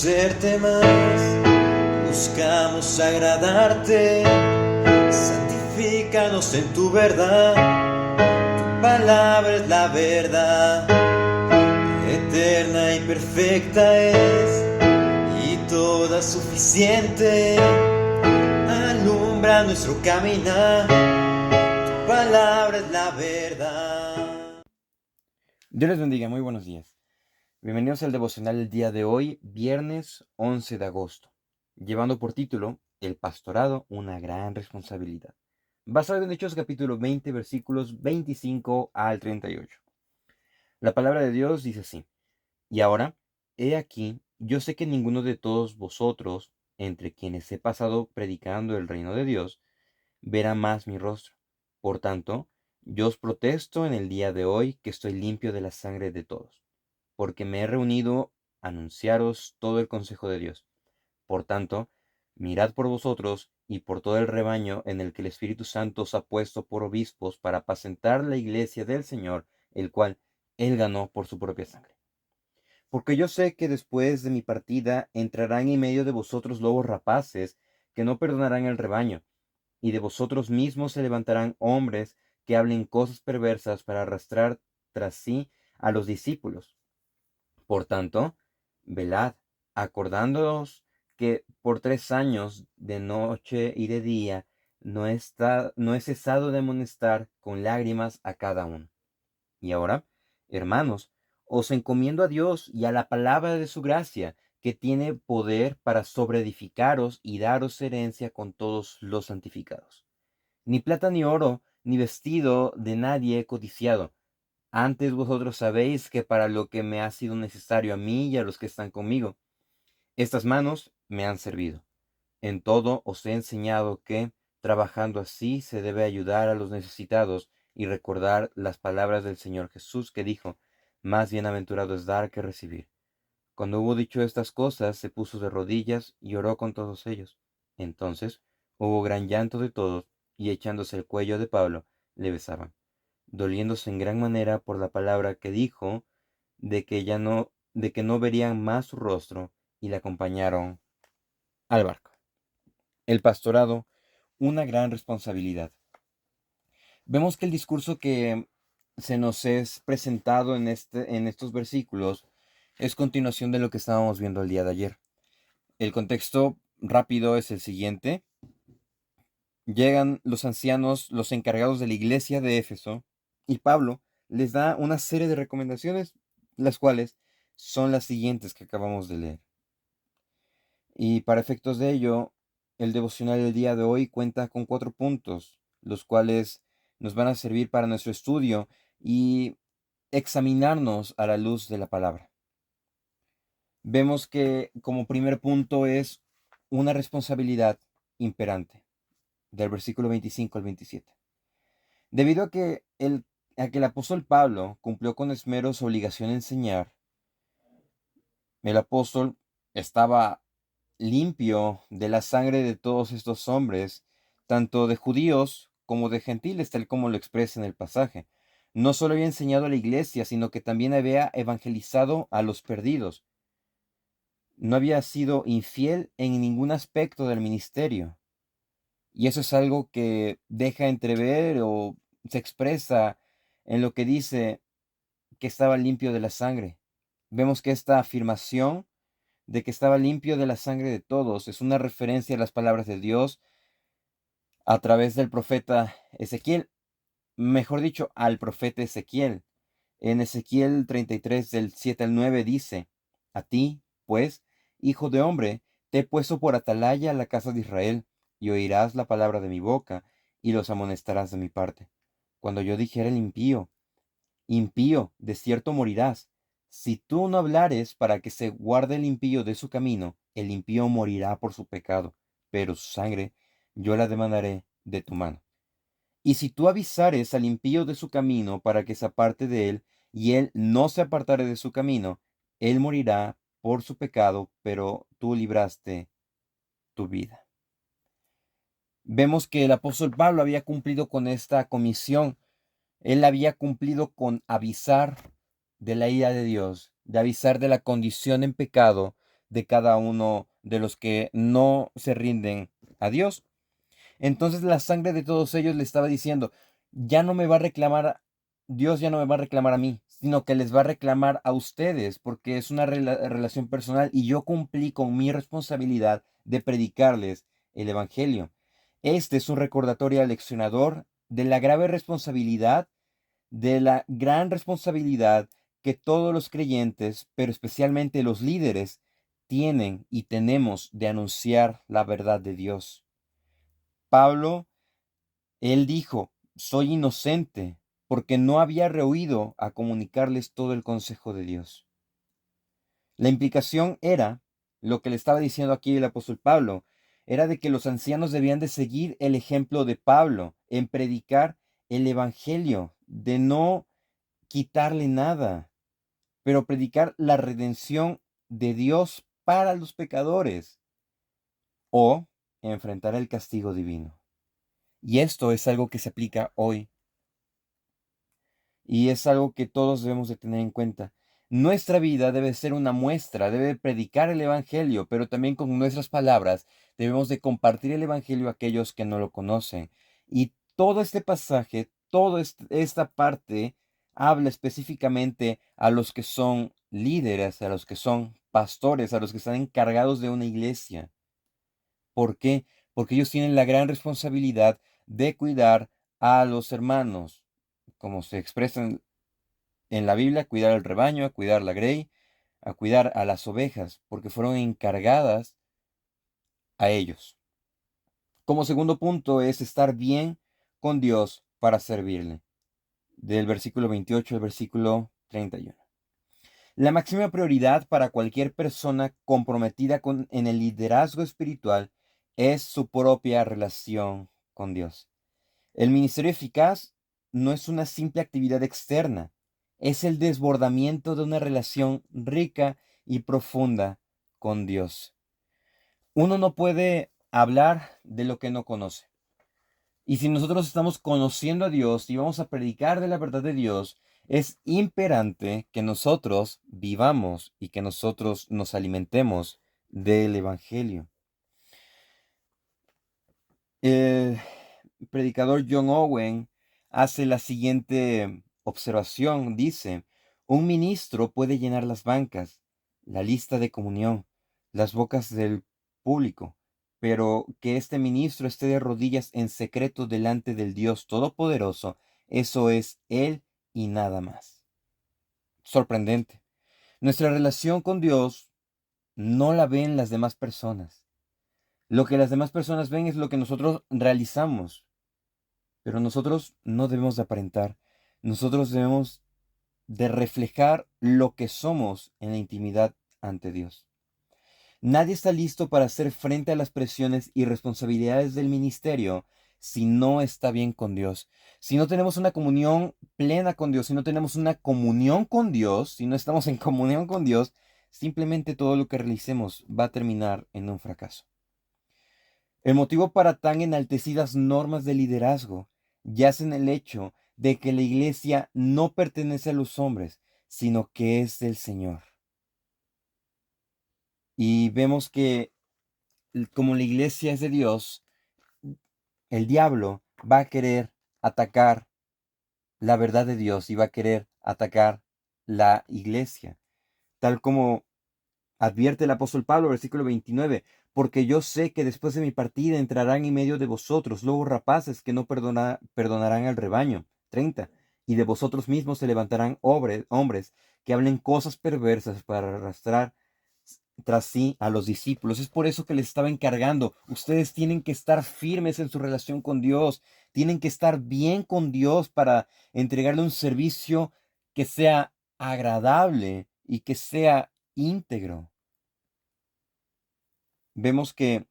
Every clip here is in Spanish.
conocerte más, buscamos agradarte, santifícanos en tu verdad, tu palabra es la verdad, eterna y perfecta es, y toda suficiente, alumbra nuestro caminar, tu palabra es la verdad. Dios les bendiga, muy buenos días. Bienvenidos al devocional del día de hoy, viernes 11 de agosto, llevando por título El pastorado, una gran responsabilidad. Basado en Hechos capítulo 20, versículos 25 al 38. La palabra de Dios dice así: Y ahora, he aquí, yo sé que ninguno de todos vosotros, entre quienes he pasado predicando el reino de Dios, verá más mi rostro. Por tanto, yo os protesto en el día de hoy que estoy limpio de la sangre de todos, porque me he reunido a anunciaros todo el consejo de Dios. Por tanto, mirad por vosotros y por todo el rebaño en el que el Espíritu Santo os ha puesto por obispos para apacentar la iglesia del Señor, el cual él ganó por su propia sangre. Porque yo sé que después de mi partida entrarán en medio de vosotros lobos rapaces que no perdonarán el rebaño, y de vosotros mismos se levantarán hombres que hablen cosas perversas para arrastrar tras sí a los discípulos. Por tanto, velad, acordándoos que por 3 años, de noche y de día, no he cesado de amonestar con lágrimas a cada uno. Y ahora, hermanos, os encomiendo a Dios y a la palabra de su gracia, que tiene poder para sobreedificaros y daros herencia con todos los santificados. Ni plata ni oro, ni vestido de nadie he codiciado. Antes vosotros sabéis que para lo que me ha sido necesario a mí y a los que están conmigo, estas manos me han servido. En todo os he enseñado que, trabajando así, se debe ayudar a los necesitados y recordar las palabras del Señor Jesús que dijo: más bienaventurado es dar que recibir. Cuando hubo dicho estas cosas, se puso de rodillas y oró con todos ellos. Entonces hubo gran llanto de todos, y echándose el cuello de Pablo, le besaban, doliéndose en gran manera por la palabra que dijo, de que no verían más su rostro, y le acompañaron al barco. El pastorado, una gran responsabilidad. Vemos que el discurso que se nos es presentado en estos versículos es continuación de lo que estábamos viendo el día de ayer. El contexto rápido es el siguiente. Llegan los ancianos, los encargados de la iglesia de Éfeso, y Pablo les da una serie de recomendaciones, las cuales son las siguientes que acabamos de leer. Y para efectos de ello, el devocional del día de hoy cuenta con 4 puntos, los cuales nos van a servir para nuestro estudio y examinarnos a la luz de la palabra. Vemos que como primer punto es una responsabilidad imperante, del versículo 25 al 27. Debido a que el apóstol Pablo cumplió con esmero su obligación de enseñar, el apóstol estaba limpio de la sangre de todos estos hombres, tanto de judíos como de gentiles, tal como lo expresa en el pasaje. No solo había enseñado a la iglesia, sino que también había evangelizado a los perdidos. No había sido infiel en ningún aspecto del ministerio. Y eso es algo que deja entrever o se expresa en lo que dice que estaba limpio de la sangre. Vemos que esta afirmación de que estaba limpio de la sangre de todos es una referencia a las palabras de Dios a través del profeta Ezequiel, mejor dicho, al profeta Ezequiel. En Ezequiel 33 del 7 al 9 dice: a ti, pues, hijo de hombre, te he puesto por atalaya a la casa de Israel, y oirás la palabra de mi boca, y los amonestarás de mi parte. Cuando yo dijere el impío, impío, de cierto morirás. Si tú no hablares para que se guarde el impío de su camino, el impío morirá por su pecado, pero su sangre yo la demandaré de tu mano. Y si tú avisares al impío de su camino para que se aparte de él, y él no se apartare de su camino, él morirá por su pecado, pero tú libraste tu vida. Vemos que el apóstol Pablo había cumplido con esta comisión. Él había cumplido con avisar de la ira de Dios, de avisar de la condición en pecado de cada uno de los que no se rinden a Dios. Entonces la sangre de todos ellos le estaba diciendo, ya no me va a reclamar, Dios ya no me va a reclamar a mí, sino que les va a reclamar a ustedes, porque es una relación personal y yo cumplí con mi responsabilidad de predicarles el Evangelio. Este es un recordatorio aleccionador de la grave responsabilidad, de la gran responsabilidad que todos los creyentes, pero especialmente los líderes, tienen y tenemos de anunciar la verdad de Dios. Pablo, él dijo, soy inocente, porque no había rehuido a comunicarles todo el consejo de Dios. La implicación era, lo que le estaba diciendo aquí el apóstol Pablo, era de que los ancianos debían de seguir el ejemplo de Pablo en predicar el evangelio, de no quitarle nada, pero predicar la redención de Dios para los pecadores o enfrentar el castigo divino. Y esto es algo que se aplica hoy y es algo que todos debemos de tener en cuenta. Nuestra vida debe ser una muestra, debe predicar el evangelio, pero también con nuestras palabras debemos de compartir el evangelio a aquellos que no lo conocen. Y todo este pasaje, toda esta parte habla específicamente a los que son líderes, a los que son pastores, a los que están encargados de una iglesia. ¿Por qué? Porque ellos tienen la gran responsabilidad de cuidar a los hermanos, como se expresa en la Biblia, cuidar el rebaño, a cuidar la grey, a cuidar a las ovejas, porque fueron encargadas a ellos. Como segundo punto es estar bien con Dios para servirle. Del versículo 28 al versículo 31. La máxima prioridad para cualquier persona comprometida en el liderazgo espiritual es su propia relación con Dios. El ministerio eficaz no es una simple actividad externa, es el desbordamiento de una relación rica y profunda con Dios. Uno no puede hablar de lo que no conoce. Y si nosotros estamos conociendo a Dios y vamos a predicar de la verdad de Dios, es imperante que nosotros vivamos y que nosotros nos alimentemos del Evangelio. El predicador John Owen hace la siguiente observación. Dice, un ministro puede llenar las bancas, la lista de comunión, las bocas del público, pero que este ministro esté de rodillas en secreto delante del Dios Todopoderoso, eso es él y nada más. Sorprendente. Nuestra relación con Dios no la ven las demás personas. Lo que las demás personas ven es lo que nosotros realizamos, pero nosotros no debemos de aparentar. Nosotros debemos de reflejar lo que somos en la intimidad ante Dios. Nadie está listo para hacer frente a las presiones y responsabilidades del ministerio si no está bien con Dios. Si no tenemos una comunión plena con Dios, si no tenemos una comunión con Dios, si no estamos en comunión con Dios, simplemente todo lo que realicemos va a terminar en un fracaso. El motivo para tan enaltecidas normas de liderazgo yace en el hecho de que la iglesia no pertenece a los hombres, sino que es del Señor. Y vemos que como la iglesia es de Dios, el diablo va a querer atacar la verdad de Dios y va a querer atacar la iglesia, tal como advierte el apóstol Pablo, versículo 29, porque yo sé que después de mi partida entrarán en medio de vosotros lobos rapaces que no perdonarán al rebaño. 30. Y de vosotros mismos se levantarán hombres que hablen cosas perversas para arrastrar tras sí a los discípulos. Es por eso que les estaba encargando. Ustedes tienen que estar firmes en su relación con Dios. Tienen que estar bien con Dios para entregarle un servicio que sea agradable y que sea íntegro. Vemos que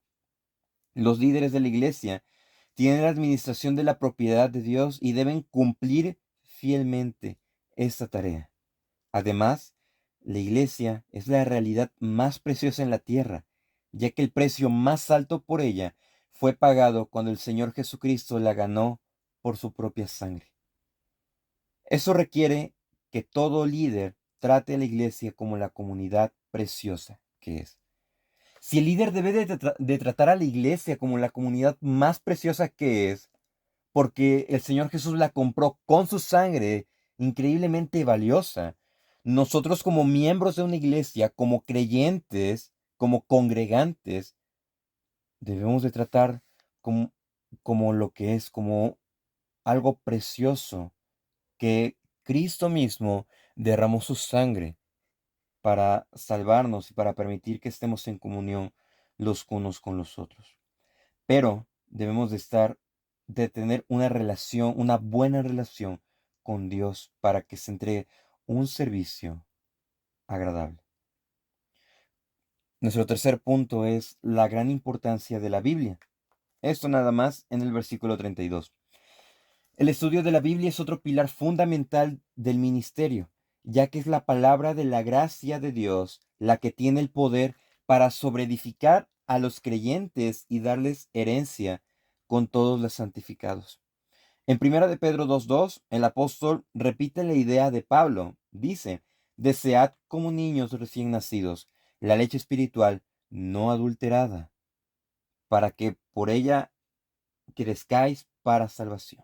los líderes de la iglesia tienen la administración de la propiedad de Dios y deben cumplir fielmente esta tarea. Además, la iglesia es la realidad más preciosa en la tierra, ya que el precio más alto por ella fue pagado cuando el Señor Jesucristo la ganó por su propia sangre. Eso requiere que todo líder trate a la iglesia como la comunidad preciosa que es. Si el líder debe de tratar a la iglesia como la comunidad más preciosa que es, porque el Señor Jesús la compró con su sangre increíblemente valiosa, nosotros como miembros de una iglesia, como creyentes, como congregantes, debemos de tratar como, como lo que es, como algo precioso, que Cristo mismo derramó su sangre para salvarnos y para permitir que estemos en comunión los unos con los otros. Pero debemos de tener una relación, una buena relación con Dios para que se entregue un servicio agradable. Nuestro tercer punto es la gran importancia de la Biblia. Esto nada más en el versículo 32. El estudio de la Biblia es otro pilar fundamental del ministerio, ya que es la palabra de la gracia de Dios la que tiene el poder para sobreedificar a los creyentes y darles herencia con todos los santificados. En Primera de Pedro 2:2, el apóstol repite la idea de Pablo. Dice, desead como niños recién nacidos la leche espiritual no adulterada, para que por ella crezcáis para salvación.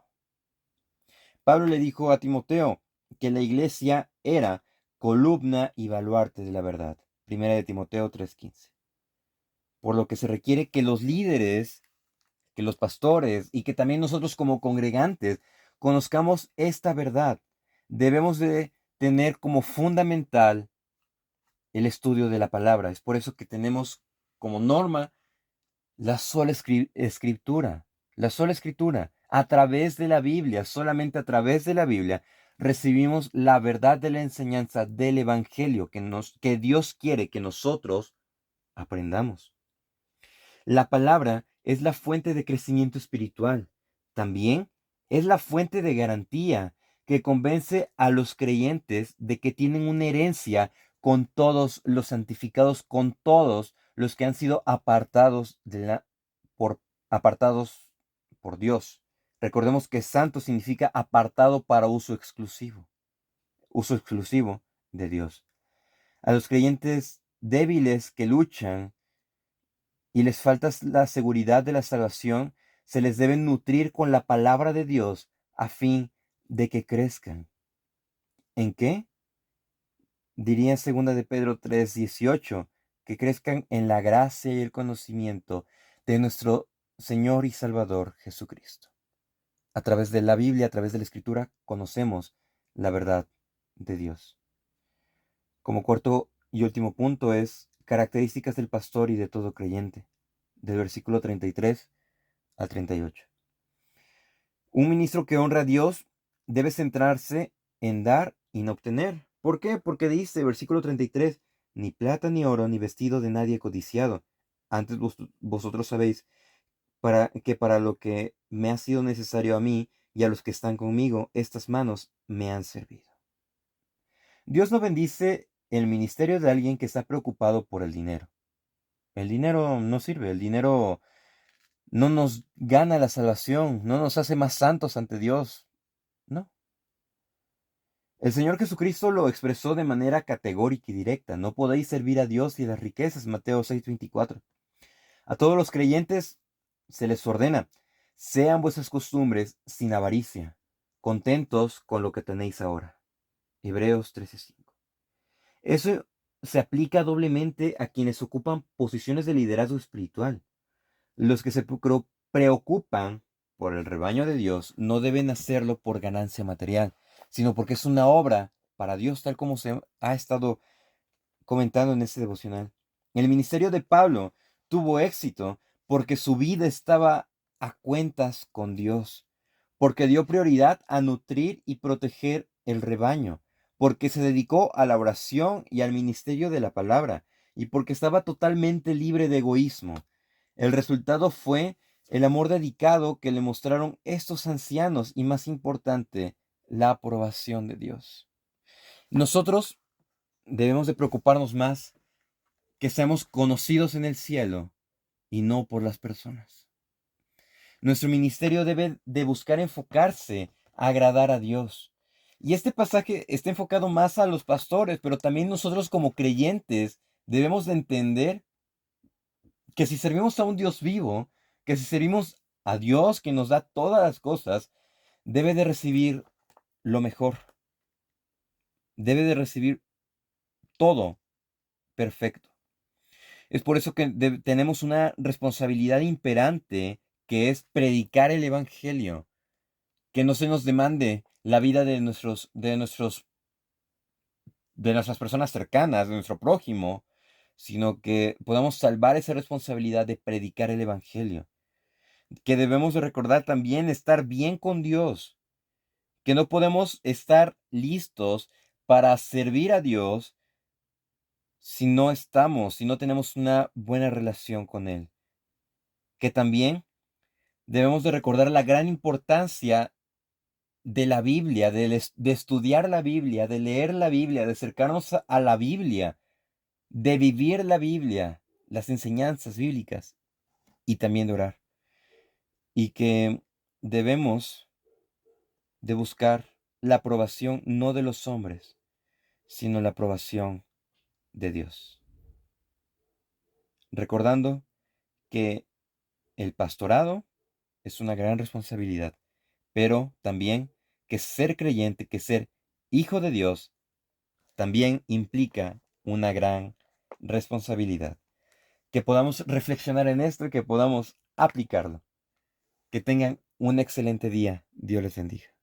Pablo le dijo a Timoteo que la iglesia era columna y baluarte de la verdad. Primera de Timoteo 3:15. Por lo que se requiere que los líderes, que los pastores y que también nosotros como congregantes conozcamos esta verdad. Debemos de tener como fundamental el estudio de la palabra. Es por eso que tenemos como norma la sola escritura, la sola escritura. A través de la Biblia, solamente a través de la Biblia, recibimos la verdad de la enseñanza del Evangelio que Dios quiere que nosotros aprendamos. La palabra es la fuente de crecimiento espiritual. También es la fuente de garantía que convence a los creyentes de que tienen una herencia con todos los santificados, con todos los que han sido apartados por Dios. Recordemos que santo significa apartado para uso exclusivo de Dios. A los creyentes débiles que luchan y les falta la seguridad de la salvación, se les debe nutrir con la palabra de Dios a fin de que crezcan. ¿En qué? Diría en 2 de Pedro 3:18, que crezcan en la gracia y el conocimiento de nuestro Señor y Salvador Jesucristo. A través de la Biblia, a través de la Escritura, conocemos la verdad de Dios. Como cuarto y último punto es características del pastor y de todo creyente, del versículo 33 al 38. Un ministro que honra a Dios debe centrarse en dar y no obtener. ¿Por qué? Porque dice, versículo 33, ni plata ni oro ni vestido de nadie codiciado. Antes vosotros sabéis para lo que me ha sido necesario a mí y a los que están conmigo, estas manos me han servido. Dios no bendice el ministerio de alguien que está preocupado por el dinero. El dinero no sirve, el dinero no nos gana la salvación, no nos hace más santos ante Dios. No. El Señor Jesucristo lo expresó de manera categórica y directa. No podéis servir a Dios y a las riquezas. Mateo 6:24. A todos los creyentes se les ordena, sean vuestras costumbres sin avaricia, contentos con lo que tenéis ahora. Hebreos 13:5. Eso se aplica doblemente a quienes ocupan posiciones de liderazgo espiritual. Los que se preocupan por el rebaño de Dios no deben hacerlo por ganancia material, sino porque es una obra para Dios, tal como se ha estado comentando en este devocional. El ministerio de Pablo tuvo éxito porque su vida estaba a cuentas con Dios, porque dio prioridad a nutrir y proteger el rebaño, porque se dedicó a la oración y al ministerio de la palabra, y porque estaba totalmente libre de egoísmo. El resultado fue el amor dedicado que le mostraron estos ancianos y, más importante, la aprobación de Dios. Nosotros debemos de preocuparnos más que seamos conocidos en el cielo y no por las personas. Nuestro ministerio debe de buscar enfocarse a agradar a Dios. Y este pasaje está enfocado más a los pastores, pero también nosotros como creyentes debemos de entender que si servimos a un Dios vivo, que si servimos a Dios que nos da todas las cosas, debe de recibir lo mejor, debe de recibir todo perfecto. Es por eso que tenemos una responsabilidad imperante que es predicar el Evangelio, que no se nos demande la vida de nuestras personas cercanas, de nuestro prójimo, sino que podamos salvar esa responsabilidad de predicar el Evangelio, que debemos de recordar también estar bien con Dios, que no podemos estar listos para servir a Dios si no tenemos una buena relación con Él, que también debemos de recordar la gran importancia de la Biblia, de estudiar la Biblia, de leer la Biblia, de acercarnos a la Biblia, de vivir la Biblia, las enseñanzas bíblicas y también de orar. Y que debemos de buscar la aprobación no de los hombres, sino la aprobación de Dios. Recordando que el pastorado es una gran responsabilidad, pero también que ser creyente, que ser hijo de Dios, también implica una gran responsabilidad. Que podamos reflexionar en esto y que podamos aplicarlo. Que tengan un excelente día. Dios les bendiga.